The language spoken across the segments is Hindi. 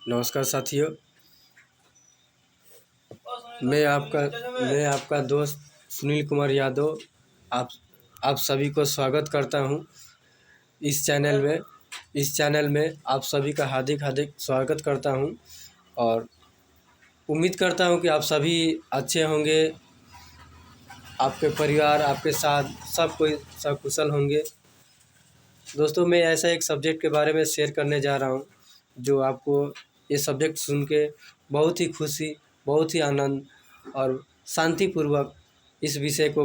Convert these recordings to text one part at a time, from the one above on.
नमस्कार साथियों, मैं आपका दोस्त सुनील कुमार यादव आप सभी को स्वागत करता हूं इस चैनल में आप सभी का हार्दिक स्वागत करता हूं और उम्मीद करता हूं कि आप सभी अच्छे होंगे। आपके परिवार, आपके साथ सब कोई सकुशल होंगे। दोस्तों, मैं ऐसा एक सब्जेक्ट के बारे में शेयर करने जा रहा हूं जो आपको ये सब्जेक्ट सुन के बहुत ही खुशी, बहुत ही आनंद और शांतिपूर्वक इस विषय को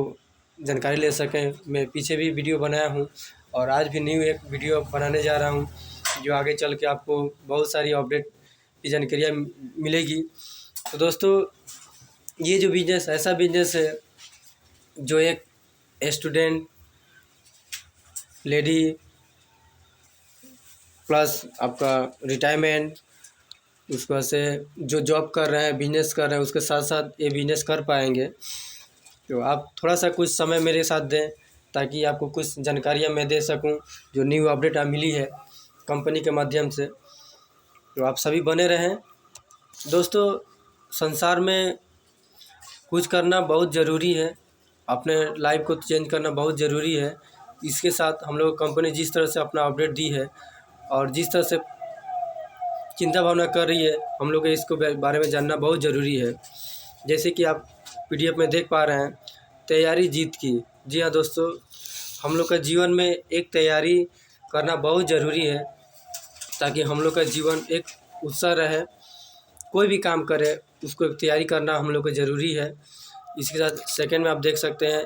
जानकारी ले सकें। मैं पीछे भी वीडियो बनाया हूं और आज भी न्यू एक वीडियो बनाने जा रहा हूं जो आगे चल के आपको बहुत सारी अपडेट की जानकारियाँ मिलेगी। तो दोस्तों, ये जो बिज़नेस ऐसा बिज़नेस है जो एक स्टूडेंट लेडी प्लस आपका रिटायरमेंट, उसके बाद से जो जॉब कर रहे हैं, बिजनेस कर रहे हैं, उसके साथ साथ ये बिजनेस कर पाएंगे। तो आप थोड़ा सा कुछ समय मेरे साथ दें ताकि आपको कुछ जानकारियाँ मैं दे सकूं जो न्यू अपडेट मिली है कंपनी के माध्यम से। तो आप सभी बने रहें। दोस्तों, संसार में कुछ करना बहुत ज़रूरी है, अपने लाइफ को चेंज करना बहुत ज़रूरी है। इसके साथ हम लोग कंपनी जिस तरह से अपना अपडेट दी है और जिस तरह से चिंता भावना कर रही है, हम लोग को इसको बारे में जानना बहुत ज़रूरी है। जैसे कि आप पीडीएफ में देख पा रहे हैं, तैयारी जीत की। जी हाँ दोस्तों, हम लोग का जीवन में एक तैयारी करना बहुत ज़रूरी है ताकि हम लोग का जीवन एक उत्साह रहे। कोई भी काम करे उसको एक तैयारी करना हम लोग को ज़रूरी है। इसके साथ सेकंड में आप देख सकते हैं,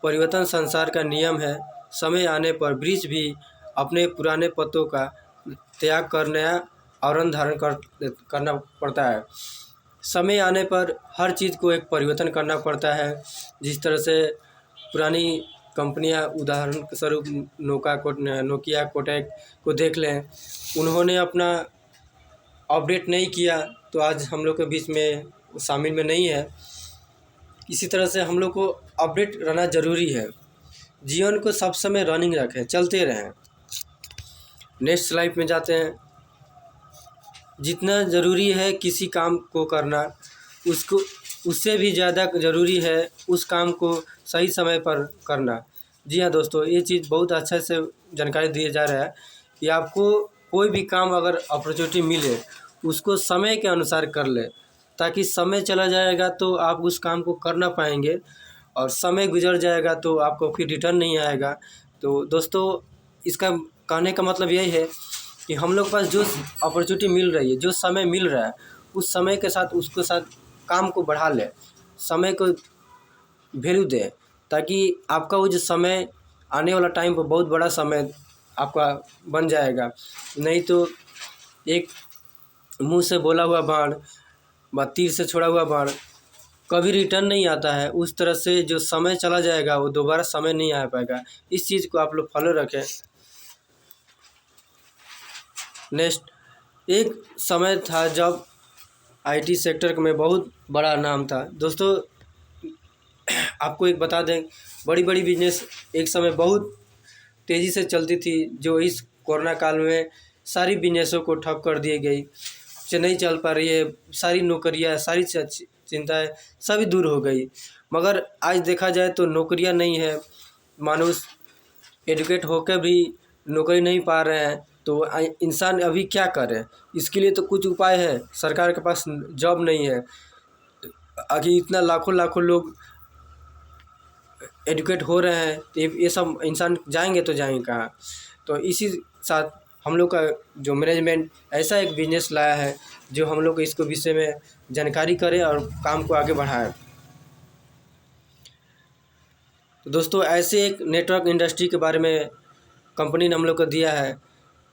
परिवर्तन संसार का नियम है। समय आने पर वृक्ष भी अपने पुराने पत्तों का त्याग कर नया आवरण धारण करना पड़ता है। समय आने पर हर चीज़ को एक परिवर्तन करना पड़ता है। जिस तरह से पुरानी कंपनियां, उदाहरण के स्वरूप नोकिया, कोटक को देख लें, उन्होंने अपना अपडेट नहीं किया तो आज हम लोग के बीच में शामिल में नहीं है। इसी तरह से हम लोग को अपडेट रहना ज़रूरी है। जीवन को सब समय रनिंग रखें, चलते रहें। नेक्स्ट लाइफ में जाते हैं। जितना ज़रूरी है किसी काम को करना, उससे भी ज़्यादा ज़रूरी है उस काम को सही समय पर करना। जी हाँ दोस्तों, ये चीज़ बहुत अच्छे से जानकारी दिया जा रहा है कि आपको कोई भी काम अगर अपॉर्चुनिटी मिले उसको समय के अनुसार कर ले, ताकि समय चला जाएगा तो आप उस काम को कर ना पाएंगे और समय गुजर जाएगा तो आपको फिर रिटर्न नहीं आएगा। तो दोस्तों, इसका कहने का मतलब यही है कि हम लोग के पास जो अपॉर्चुनिटी मिल रही है, जो समय मिल रहा है, उस समय के साथ उसके साथ काम को बढ़ा लें, समय को वैल्यू दें, ताकि आपका वो जो समय आने वाला टाइम पर बहुत बड़ा समय आपका बन जाएगा। नहीं तो एक मुंह से बोला हुआ बाण, तीर से छोड़ा हुआ बाण कभी रिटर्न नहीं आता है। उस तरह से जो समय चला जाएगा वो दोबारा समय नहीं आ पाएगा। इस चीज़ को आप लोग फॉलो रखें। नेक्स्ट, एक समय था जब आईटी सेक्टर में बहुत बड़ा नाम था। दोस्तों, आपको एक बता दें, बड़ी बड़ी बिजनेस एक समय बहुत तेज़ी से चलती थी, जो इस कोरोना काल में सारी बिजनेसों को ठप कर दी गई, नहीं चल पा रही है। सारी नौकरियां, सारी चिंताएं सभी दूर हो गई। मगर आज देखा जाए तो नौकरियां नहीं है, मनुष्य एजुकेट होकर भी नौकरी नहीं पा रहे हैं। तो इंसान अभी क्या करे? इसके लिए तो कुछ उपाय है। सरकार के पास जॉब नहीं है, आखिर इतना लाखों लोग एजुकेट हो रहे हैं, तो ये सब इंसान जाएंगे तो जाएंगे कहाँ? तो इसी साथ हम लोग का जो मैनेजमेंट ऐसा एक बिजनेस लाया है जो हम लोग इसको विषय में जानकारी करें और काम को आगे बढ़ाएं। तो दोस्तों, ऐसे एक नेटवर्क इंडस्ट्री के बारे में कंपनी ने हम लोग को दिया है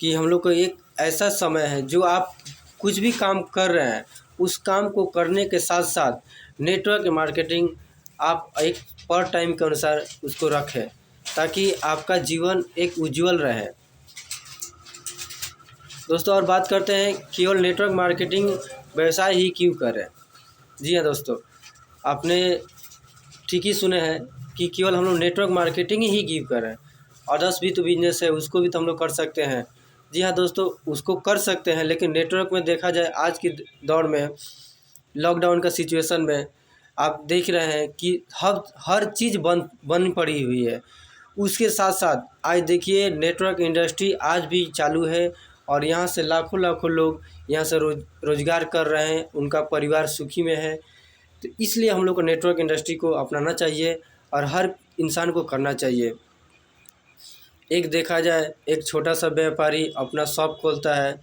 कि हम लोग को एक ऐसा समय है जो आप कुछ भी काम कर रहे हैं, उस काम को करने के साथ साथ नेटवर्क मार्केटिंग आप एक पर टाइम के अनुसार उसको रखें, ताकि आपका जीवन एक उज्जवल रहे। दोस्तों, और बात करते हैं केवल नेटवर्क मार्केटिंग व्यवसाय ही क्यों करें। जी हाँ दोस्तों, आपने ठीक ही सुने हैं कि केवल हम लोग नेटवर्क मार्केटिंग ही क्यों करें। अदर्स भी तो बिजनेस है, उसको भी तो हम लोग कर सकते हैं। जी हाँ दोस्तों, उसको कर सकते हैं, लेकिन नेटवर्क में देखा जाए आज की दौर में, लॉकडाउन का सिचुएशन में आप देख रहे हैं कि हर चीज़ बंद पड़ी हुई है। उसके साथ साथ आज देखिए नेटवर्क इंडस्ट्री आज भी चालू है और यहाँ से लाखों लाखों लोग यहाँ से रोज़गार कर रहे हैं, उनका परिवार सुखी में है। तो इसलिए हम लोग को नेटवर्क इंडस्ट्री को अपनाना चाहिए और हर इंसान को करना चाहिए। एक देखा जाए, एक छोटा सा व्यापारी अपना शॉप खोलता है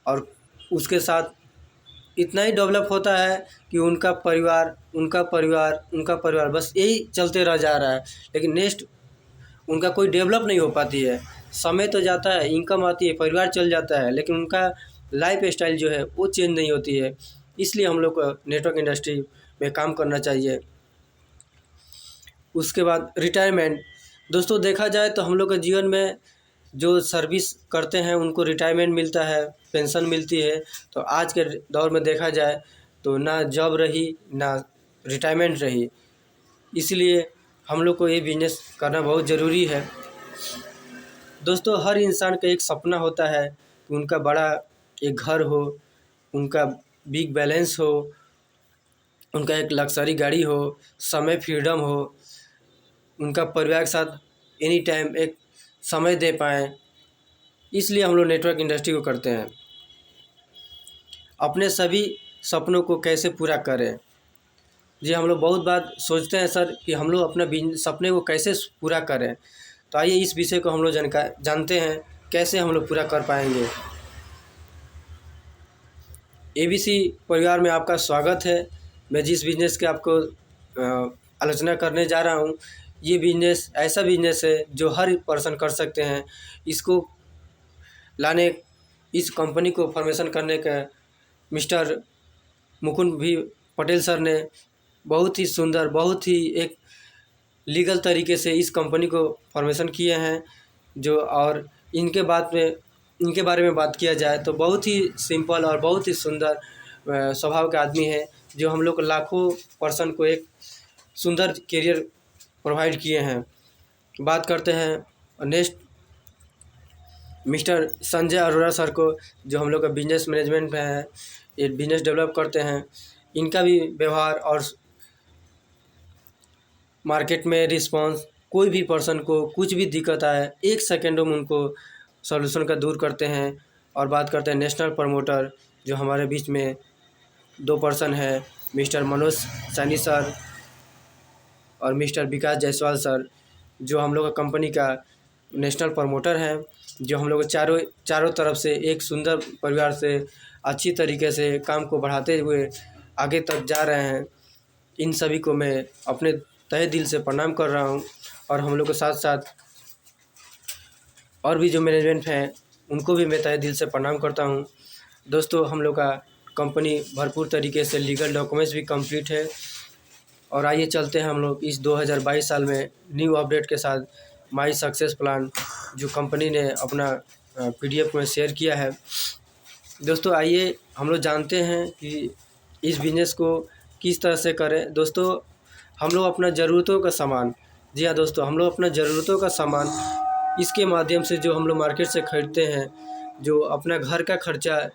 और उसके साथ इतना ही डेवलप होता है कि उनका परिवार बस यही चलते रह जा रहा है, लेकिन नेक्स्ट उनका कोई डेवलप नहीं हो पाती है। समय तो जाता है, इनकम आती है, परिवार चल जाता है, लेकिन उनका लाइफ स्टाइल जो है वो चेंज नहीं होती है। इसलिए हम लोग को नेटवर्क इंडस्ट्री में काम करना चाहिए। उसके बाद रिटायरमेंट, दोस्तों देखा जाए तो हम लोग के जीवन में जो सर्विस करते हैं उनको रिटायरमेंट मिलता है, पेंशन मिलती है। तो आज के दौर में देखा जाए तो ना जॉब रही ना रिटायरमेंट रही, इसलिए हम लोग को ये बिजनेस करना बहुत ज़रूरी है। दोस्तों हर इंसान का एक सपना होता है कि उनका बड़ा एक घर हो, उनका बिग बैलेंस हो, उनका एक लग्जरी गाड़ी हो, समय फ्रीडम हो, उनका परिवार के साथ एनी टाइम एक समय दे पाएँ। इसलिए हम लोग नेटवर्क इंडस्ट्री को करते हैं। अपने सभी सपनों को कैसे पूरा करें? जी, हम लोग बहुत बार सोचते हैं सर कि हम लोग अपने सपने को कैसे पूरा करें। तो आइए इस विषय को हम लोग जानते हैं, कैसे हम लोग पूरा कर पाएंगे। एबीसी परिवार में आपका स्वागत है। मैं जिस बिज़नेस की आपको आलोचना करने जा रहा हूँ, ये बिज़नेस ऐसा बिज़नेस है जो हर पर्सन कर सकते हैं। इसको लाने, इस कंपनी को फॉर्मेशन करने का मिस्टर मुकुंद भी पटेल सर ने बहुत ही सुंदर, बहुत ही एक लीगल तरीके से इस कंपनी को फॉर्मेशन किए हैं। जो और इनके बारे में बात किया जाए तो बहुत ही सिंपल और बहुत ही सुंदर स्वभाव के आदमी है, जो हम लोग लाखों पर्सन को एक सुंदर करियर प्रोवाइड किए हैं। बात करते हैं next mister Sanjay Arora sir को, जो हम लोग का बिजनेस मैनेजमेंट में है, ये बिजनेस डेवलप करते हैं। इनका भी व्यवहार और मार्केट में रिस्पांस, कोई भी पर्सन को कुछ भी दिक्कत आए 1 सेकंडों में उनको सॉल्यूशन का दूर करते हैं। और बात करते हैं नेशनल प्रमोटर, जो हमारे बीच में 2 पर्सन है, मिस्टर मनोज सैनी सर और मिस्टर विकास जायसवाल सर, जो हम लोग का कंपनी का नेशनल प्रमोटर हैं, जो हम लोग चारों तरफ से एक सुंदर परिवार से अच्छी तरीके से काम को बढ़ाते हुए आगे तक जा रहे हैं। इन सभी को मैं अपने तहे दिल से प्रणाम कर रहा हूं। और हम लोग के साथ साथ और भी जो मैनेजमेंट हैं उनको भी मैं तहे दिल से प्रणाम करता हूं। दोस्तों हम लोग का कंपनी भरपूर तरीके से लीगल डॉक्यूमेंट्स भी कंप्लीट है। और आइए चलते हैं हम लोग इस 2022 साल में न्यू अपडेट के साथ माई सक्सेस प्लान, जो कंपनी ने अपना PDF में शेयर किया है। दोस्तों आइए हम लोग जानते हैं कि इस बिज़नेस को किस तरह से करें। दोस्तों हम लोग अपना ज़रूरतों का सामान, जी हाँ दोस्तों, हम लोग अपना ज़रूरतों का सामान इसके माध्यम से जो हम लोग मार्केट से ख़रीदते हैं, जो अपना घर का खर्चा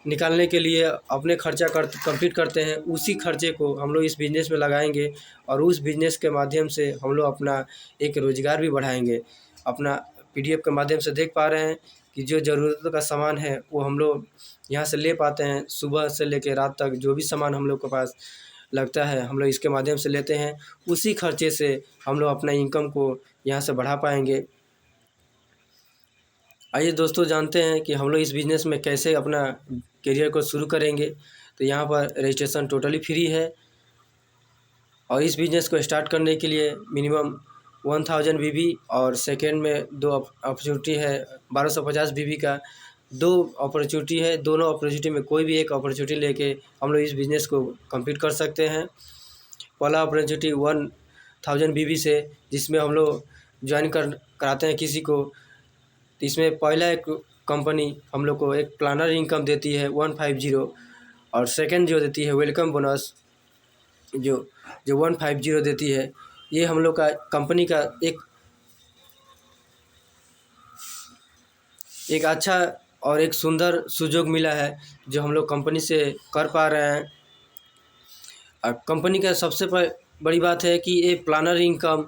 निकालने के लिए अपने खर्चा कंप्लीट करते हैं, उसी खर्चे को हम लोग इस बिज़नेस में लगाएंगे और उस बिज़नेस के माध्यम से हम लोग अपना एक रोज़गार भी बढ़ाएंगे। अपना PDF के माध्यम से देख पा रहे हैं कि जो ज़रूरतों का सामान है वो हम लोग यहाँ से ले पाते हैं। सुबह से लेकर रात तक जो भी सामान हम लोग के पास लगता है, हम लोग इसके माध्यम से लेते हैं। उसी खर्चे से हम लोग अपना इनकम को यहाँ से बढ़ा पाएंगे। आइए दोस्तों जानते हैं कि हम लोग इस बिज़नेस में कैसे अपना करियर को शुरू करेंगे। तो यहाँ पर रजिस्ट्रेशन टोटली फ्री है और इस बिज़नेस को स्टार्ट करने के लिए मिनिमम 1000 BB और सेकेंड में 2 अपॉर्चुनिटी है 1250 BB का। 2 अपॉर्चुनिटी है, दोनों अपॉर्चुनिटी में कोई भी एक अपॉर्चुनिटी लेके हम लोग इस बिज़नेस को कंप्लीट कर सकते हैं। पहला अपॉर्चुनिटी 1000 BB से, जिसमें हम लोग ज्वाइन कराते हैं किसी को। तो इसमें पहला एक कंपनी हम लोग को एक प्लानर इनकम देती है 150, और सेकंड जो देती है वेलकम बोनस जो 150 देती है। ये हम लोग का कंपनी का एक एक अच्छा और एक सुंदर सुযোग मिला है जो हम लोग कंपनी से कर पा रहे हैं। कंपनी का सबसे बड़ी बात है कि ये प्लानर इनकम,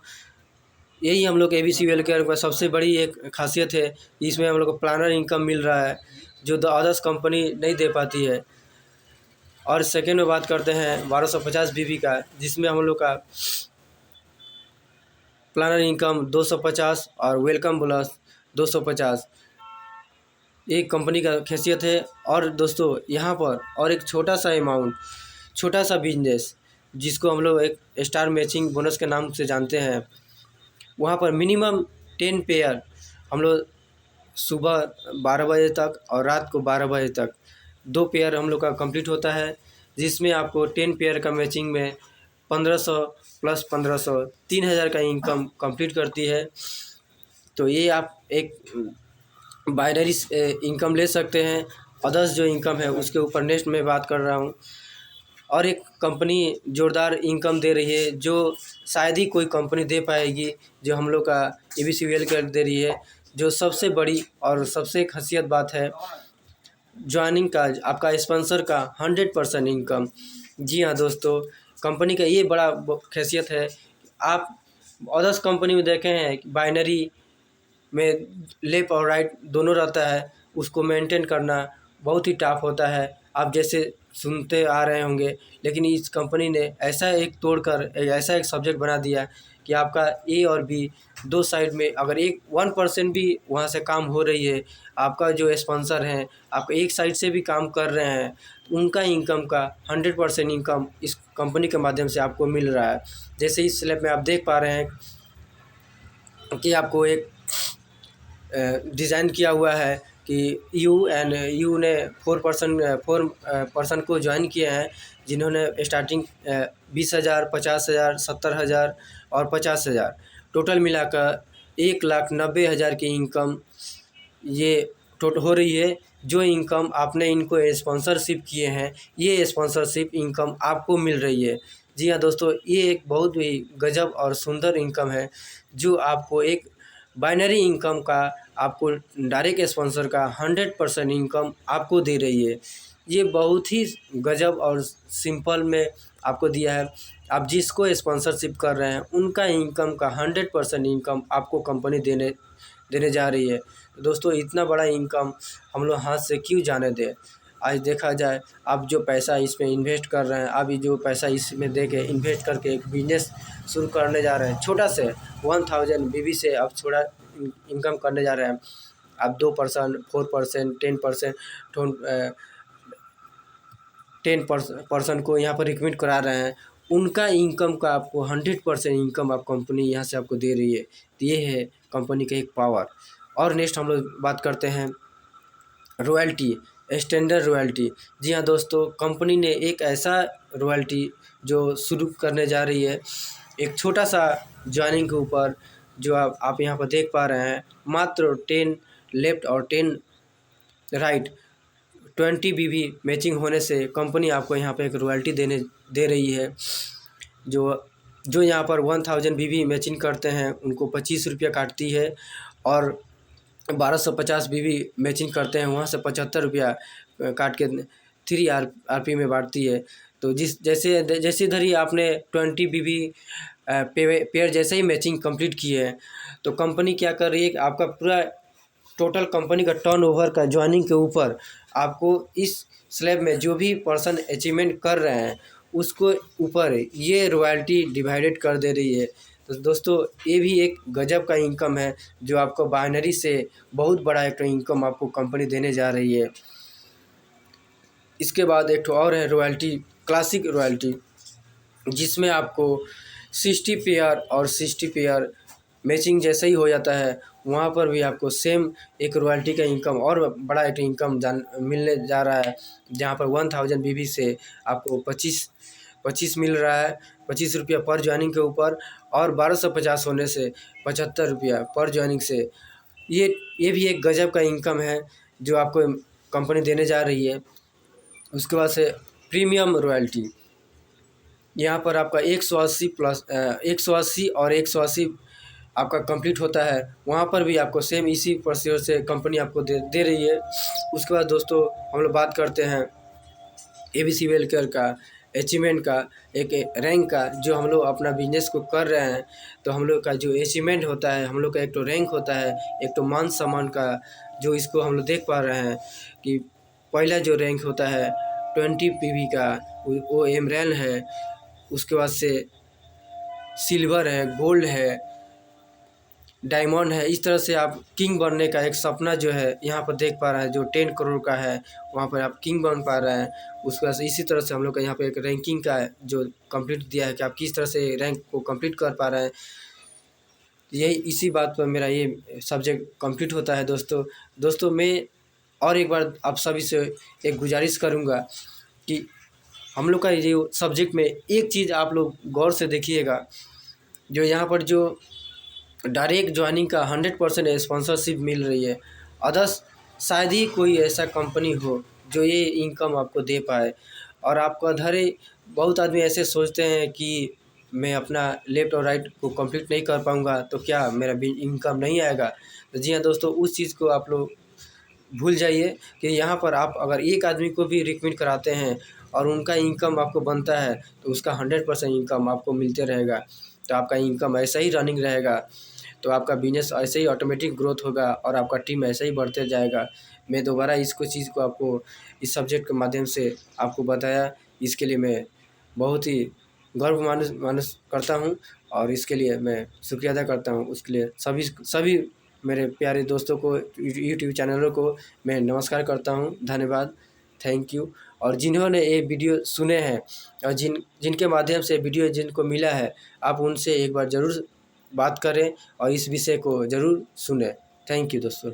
यही हम लोग एबीसी वेलकेयर का सबसे बड़ी एक खासियत है। इसमें हम लोग को प्लानर इनकम मिल रहा है जो द अदर्स कंपनी नहीं दे पाती है। और सेकेंड में बात करते हैं 1250 बीबी का, जिसमें हम लोग का प्लानर इनकम 250 और वेलकम बोनस 250, ये कंपनी का खासियत है। और दोस्तों यहाँ पर और एक छोटा सा अमाउंट, छोटा सा बिजनेस जिसको हम लोग एक स्टार मैचिंग बोनस के नाम से जानते हैं, वहाँ पर मिनिमम 10 पेयर हम लोग सुबह 12 बजे तक और रात को 12 बजे तक 2 पेयर हम लोग का कंप्लीट होता है, जिसमें आपको 10 पेयर का मैचिंग में 1500 प्लस 1500 3000 का इनकम कंप्लीट करती है। तो ये आप एक बाइनरी इनकम ले सकते हैं। अदर्स जो इनकम है उसके ऊपर नेक्स्ट मैं बात कर रहा हूँ। और एक कंपनी ज़ोरदार इनकम दे रही है जो शायद ही कोई कंपनी दे पाएगी, जो हम लोग का एबीसी वेलकेयर दे रही है। जो सबसे बड़ी और सबसे खासियत बात है, ज्वाइनिंग का आपका स्पॉन्सर का 100% इनकम। जी हाँ दोस्तों, कंपनी का ये बड़ा खासियत है। आप अदर्स कंपनी में देखे हैं कि बाइनरी में लेफ़्ट और राइट दोनों रहता है, उसको मेंटेन करना बहुत ही टफ होता है, आप जैसे सुनते आ रहे होंगे। लेकिन इस कंपनी ने ऐसा एक तोड़कर ऐसा एक सब्जेक्ट बना दिया कि आपका ए और बी दो साइड में अगर 1% भी वहाँ से काम हो रही है, आपका जो स्पॉन्सर हैं आपका एक साइड से भी काम कर रहे हैं, तो उनका इनकम का 100% इनकम इस कंपनी के माध्यम से आपको मिल रहा है। जैसे इस स्लैब में आप देख पा रहे हैं कि आपको एक डिज़ाइन किया हुआ है कि यू ने 4 पर्सन को ज्वाइन किए हैं, जिन्होंने स्टार्टिंग 20,000, 50,000, 70,000 और 50,000 टोटल मिलाकर 1,90,000 की इनकम ये हो रही है। जो इनकम आपने इनको स्पॉन्सरशिप किए हैं, ये स्पॉन्सरशिप इनकम आपको मिल रही है। जी हाँ दोस्तों, ये एक बहुत ही गजब और सुंदर इनकम है जो आपको एक बाइनरी इनकम का, आपको डायरेक्ट स्पॉन्सर का 100% इनकम आपको दे रही है। ये बहुत ही गजब और सिंपल में आपको दिया है। आप जिसको स्पॉन्सरशिप कर रहे हैं उनका इनकम का 100% इनकम आपको कंपनी देने जा रही है। तो दोस्तों, इतना बड़ा इनकम हम लोग हाथ से क्यों जाने दें। आज देखा जाए, आप जो पैसा इसमें इन्वेस्ट कर रहे हैं, आप ये जो पैसा इसमें दे के इन्वेस्ट करके एक बिजनेस शुरू करने जा रहे हैं, छोटा से 1000 बीबी से आप थोड़ा इनकम करने जा रहे हैं। आप 2%, 4%, 10%, 10% को यहाँ पर रिकमेंड करा रहे हैं, उनका इनकम का आपको 100% इनकम आप कंपनी यहाँ से आपको दे रही है। तो ये है कंपनी का एक पावर। और नेक्स्ट हम लोग बात करते हैं रॉयल्टी, स्टैंडर्ड रॉयल्टी। जी हाँ दोस्तों, कंपनी ने एक ऐसा रॉयल्टी जो शुरू करने जा रही है, एक छोटा सा ज्वाइनिंग के ऊपर, जो आप यहाँ पर देख पा रहे हैं, मात्र 10 लेफ्ट और 10 राइट 20 बीबी मैचिंग होने से कंपनी आपको यहाँ पे एक रॉयल्टी दे रही है। जो यहाँ पर 1000 बीबी मैचिंग करते हैं उनको 25 रुपया काटती है, और 1250 बीबी मैचिंग करते हैं वहाँ से 75 रुपया काट के 3 आरपी में बांटती है। तो जैसे इधर ही आपने 20 बीबी पेयर जैसे ही मैचिंग कंप्लीट किए हैं, तो कंपनी क्या कर रही है कि आपका पूरा टोटल कंपनी का टर्नओवर का ज्वाइनिंग के ऊपर आपको इस स्लैब में जो भी पर्सन अचीवमेंट कर रहे हैं उसको ऊपर ये रॉयल्टी डिवाइडेड कर दे रही है। तो दोस्तों, ये भी एक गजब का इनकम है जो आपको बाइनरी से बहुत बड़ा एक इनकम आपको कंपनी देने जा रही है। इसके बाद एक और है रॉयल्टी, क्लासिक रॉयल्टी, जिसमें आपको 60 पेयर और 60 पेयर मैचिंग जैसे ही हो जाता है, वहाँ पर भी आपको सेम एक रॉयल्टी का इनकम और बड़ा एक इनकम मिलने जा रहा है। जहाँ पर 1000 बीबी से आपको 25 मिल रहा है, 25 रुपया पर ज्वाइनिंग के ऊपर, और 1250 होने से 75 रुपया पर ज्वाइनिंग से। ये भी एक गजब का इनकम है जो आपको कंपनी देने जा रही है। उसके बाद से प्रीमियम रॉयल्टी, यहाँ पर आपका 180 प्लस 180 और 180 आपका कंप्लीट होता है, वहाँ पर भी आपको सेम इसी प्रोसीजर से कंपनी आपको दे रही है। उसके बाद दोस्तों हम लोग बात करते हैं एबीसी वेलकेयर का, अचीवमेंट का, एक रैंक का। जो हम लोग अपना बिजनेस को कर रहे हैं तो हम लोग का जो अचीवमेंट होता है, हम लोग का एक तो रैंक होता है, एक तो मान सम्मान का, जो इसको हम लोग देख पा रहे हैं कि पहला जो रैंक होता है 20 पीवी का, वो एमरैन है। उसके बाद से सिल्वर है, गोल्ड है, डायमंड है। इस तरह से आप किंग बनने का एक सपना जो है यहाँ पर देख पा रहे हैं, जो 10 करोड़ का है, वहाँ पर आप किंग बन पा रहे हैं। उसके बाद से इसी तरह से हम लोग का यहाँ पे एक रैंकिंग का जो कंप्लीट दिया है कि आप किस तरह से रैंक को कंप्लीट कर पा रहे हैं। यही इसी बात पर मेरा ये सब्जेक्ट कंप्लीट होता है दोस्तों मैं और एक बार आप सभी से एक गुजारिश करूँगा कि हम लोग का ये सब्जेक्ट में एक चीज़ आप लोग गौर से देखिएगा, जो यहाँ पर जो डायरेक्ट ज्वाइनिंग का 100% स्पॉन्सरशिप मिल रही है। अदर्स शायद ही कोई ऐसा कंपनी हो जो ये इनकम आपको दे पाए। और आपको अधरे बहुत आदमी ऐसे सोचते हैं कि मैं अपना लेफ़्ट और राइट को कंप्लीट नहीं कर पाऊँगा तो क्या मेरा इनकम नहीं आएगा। तो जी हाँ दोस्तों, उस चीज़ को आप लोग भूल जाइए कि यहाँ पर आप अगर एक आदमी को भी रिकमेंड कराते हैं और उनका इनकम आपको बनता है तो उसका 100% इनकम आपको मिलते रहेगा। तो आपका इनकम ऐसा ही रनिंग रहेगा, तो आपका बिजनेस ऐसे ही ऑटोमेटिक ग्रोथ होगा और आपका टीम ऐसे ही बढ़ते जाएगा। मैं दोबारा इसको चीज़ को आपको इस सब्जेक्ट के माध्यम से आपको बताया, इसके लिए मैं बहुत ही गर्व मानस करता हूँ और इसके लिए मैं शुक्रिया अदा करता हूँ। उसके लिए सभी मेरे प्यारे दोस्तों को, यूट्यूब चैनलों को मैं नमस्कार करता हूँ। धन्यवाद, थैंक यू। और जिन्होंने ये वीडियो सुने हैं और जिनके माध्यम से वीडियो जिनको मिला है, आप उनसे एक बार ज़रूर बात करें और इस विषय को ज़रूर सुनें। थैंक यू दोस्तों।